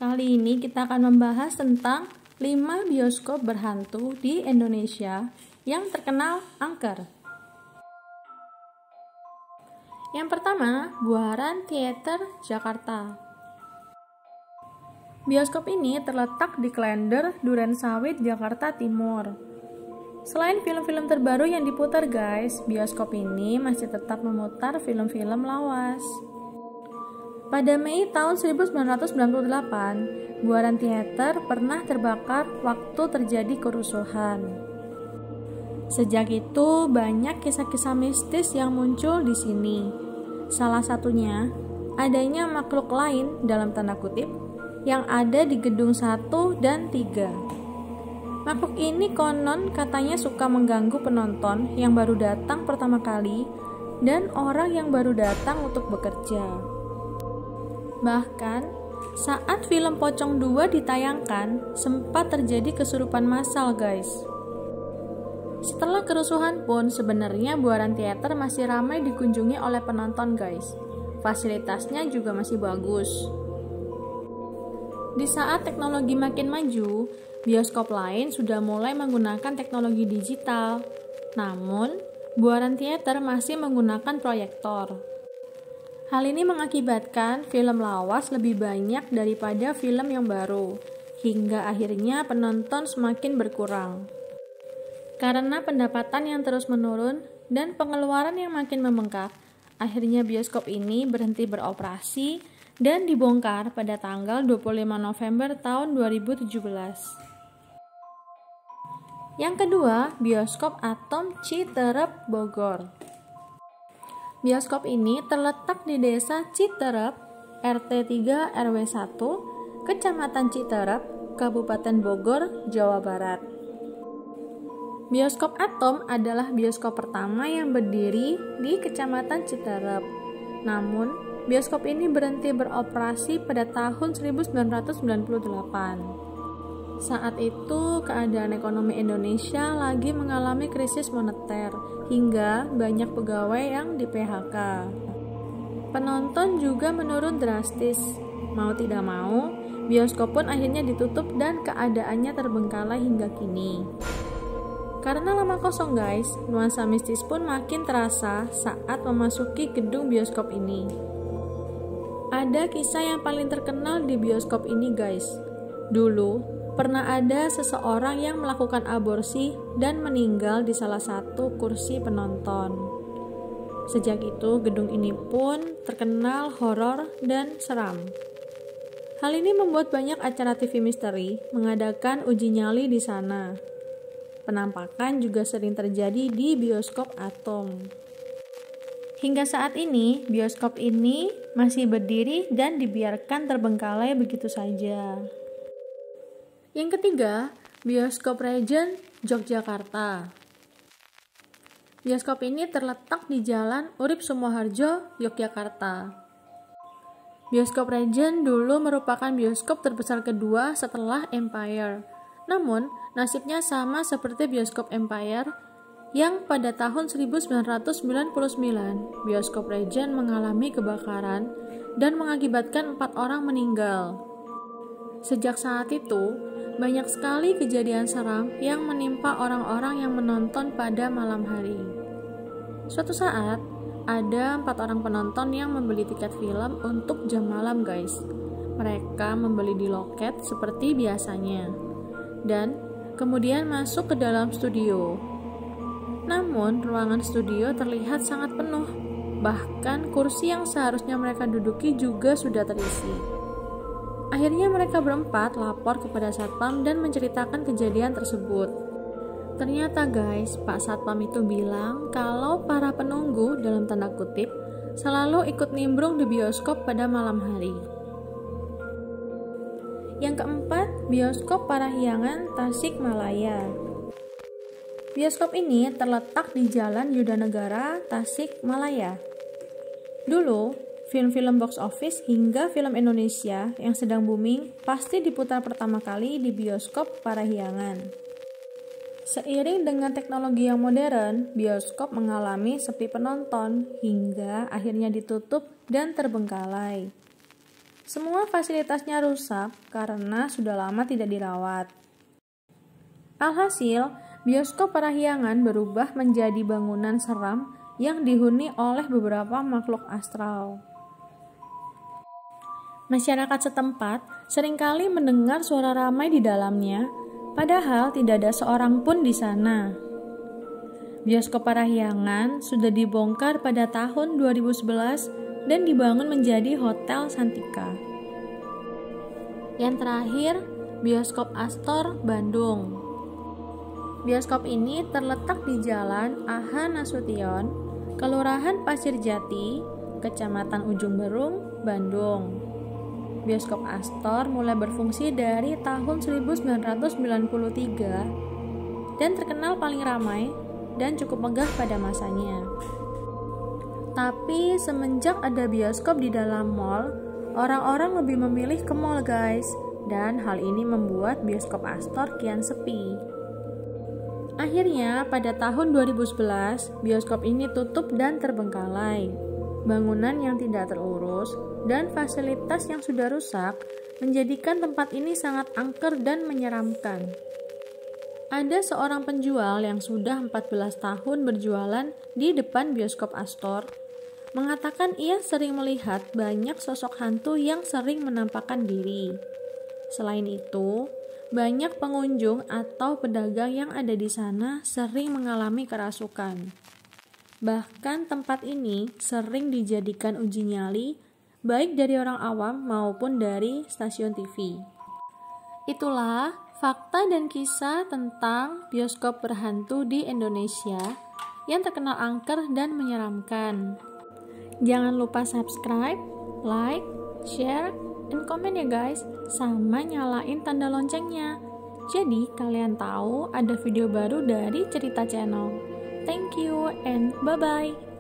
Kali ini kita akan membahas tentang 5 bioskop berhantu di Indonesia yang terkenal angker. Yang pertama, Buaran Theater Jakarta. Bioskop ini terletak di Klender, Durensawit, Jakarta Timur. Selain film-film terbaru yang diputar guys, bioskop ini masih tetap memutar film-film lawas. Pada Mei tahun 1998, Buaran Theater pernah terbakar waktu terjadi kerusuhan. Sejak itu, banyak kisah-kisah mistis yang muncul di sini. Salah satunya, adanya makhluk lain dalam tanda kutip yang ada di gedung 1 dan 3. Makhluk ini konon katanya suka mengganggu penonton yang baru datang pertama kali dan orang yang baru datang untuk bekerja. Bahkan, saat film Pocong 2 ditayangkan, sempat terjadi kesurupan massal guys. Setelah kerusuhan pun, sebenarnya Buaran Theater masih ramai dikunjungi oleh penonton guys. Fasilitasnya juga masih bagus. Di saat teknologi makin maju, bioskop lain sudah mulai menggunakan teknologi digital. Namun, Buaran Theater masih menggunakan proyektor. Hal ini mengakibatkan film lawas lebih banyak daripada film yang baru, hingga akhirnya penonton semakin berkurang. Karena pendapatan yang terus menurun dan pengeluaran yang makin membengkak, akhirnya bioskop ini berhenti beroperasi dan dibongkar pada tanggal 25 November tahun 2017. Yang kedua, Bioskop Atom Citerep, Bogor. Bioskop ini terletak di Desa Citerep, RT 3 RW 1, Kecamatan Citerep, Kabupaten Bogor, Jawa Barat. Bioskop Atom adalah bioskop pertama yang berdiri di Kecamatan Citerep. Namun, bioskop ini berhenti beroperasi pada tahun 1998. Saat itu, keadaan ekonomi Indonesia lagi mengalami krisis moneter, hingga banyak pegawai yang di-PHK. Penonton juga menurun drastis. Mau tidak mau, bioskop pun akhirnya ditutup dan keadaannya terbengkalai hingga kini. Karena lama kosong guys, nuansa mistis pun makin terasa saat memasuki gedung bioskop ini. Ada kisah yang paling terkenal di bioskop ini guys. Dulu, pernah ada seseorang yang melakukan aborsi dan meninggal di salah satu kursi penonton. Sejak itu, gedung ini pun terkenal horor dan seram. Hal ini membuat banyak acara TV misteri mengadakan uji nyali di sana. Penampakan juga sering terjadi di bioskop Atom. Hingga saat ini, bioskop ini masih berdiri dan dibiarkan terbengkalai begitu saja. Yang ketiga, Bioskop Regent Yogyakarta. Bioskop ini terletak di Jalan Urip Sumoharjo, Yogyakarta. Bioskop Regent dulu merupakan bioskop terbesar kedua setelah Empire. Namun, nasibnya sama seperti bioskop Empire yang pada tahun 1999, Bioskop Regent mengalami kebakaran dan mengakibatkan 4 orang meninggal. Sejak saat itu, banyak sekali kejadian seram yang menimpa orang-orang yang menonton pada malam hari. Suatu saat, ada 4 orang penonton yang membeli tiket film untuk jam malam guys. Mereka membeli di loket seperti biasanya, dan kemudian masuk ke dalam studio. Namun, ruangan studio terlihat sangat penuh. Bahkan kursi yang seharusnya mereka duduki juga sudah terisi. Akhirnya mereka berempat lapor kepada Satpam dan menceritakan kejadian tersebut. Ternyata guys, Pak Satpam itu bilang kalau para penunggu dalam tanda kutip selalu ikut nimbrung di bioskop pada malam hari. Yang keempat, Bioskop Parahyangan Tasikmalaya. Bioskop ini terletak di Jalan Yudanegara, Tasikmalaya. Dulu, film-film box office hingga film Indonesia yang sedang booming pasti diputar pertama kali di Bioskop Parahyangan. Seiring dengan teknologi yang modern, bioskop mengalami sepi penonton hingga akhirnya ditutup dan terbengkalai. Semua fasilitasnya rusak karena sudah lama tidak dirawat. Alhasil, bioskop Parahyangan berubah menjadi bangunan seram yang dihuni oleh beberapa makhluk astral. Masyarakat setempat seringkali mendengar suara ramai di dalamnya, padahal tidak ada seorang pun di sana. Bioskop Parahyangan sudah dibongkar pada tahun 2011 dan dibangun menjadi Hotel Santika. Yang terakhir, Bioskop Astor Bandung. Bioskop ini terletak di Jalan A.H. Nasution, Kelurahan Pasir Jati, Kecamatan Ujung Berung, Bandung. Bioskop Astor mulai berfungsi dari tahun 1993 dan terkenal paling ramai dan cukup megah pada masanya. Tapi semenjak ada bioskop di dalam mall, orang-orang lebih memilih ke mall guys, dan hal ini membuat bioskop Astor kian sepi. Akhirnya pada tahun 2011, bioskop ini tutup dan terbengkalai. Bangunan yang tidak terurus dan fasilitas yang sudah rusak menjadikan tempat ini sangat angker dan menyeramkan. Ada seorang penjual yang sudah 14 tahun berjualan di depan bioskop Astor, mengatakan ia sering melihat banyak sosok hantu yang sering menampakkan diri. Selain itu, banyak pengunjung atau pedagang yang ada di sana sering mengalami kerasukan. Bahkan tempat ini sering dijadikan uji nyali, baik dari orang awam maupun dari stasiun TV. Itulah fakta dan kisah tentang bioskop berhantu di Indonesia yang terkenal angker dan menyeramkan. Jangan lupa subscribe, like, share, dan komen ya guys, sama nyalain tanda loncengnya. Jadi kalian tahu ada video baru dari Cerita Channel. Thank you and bye-bye.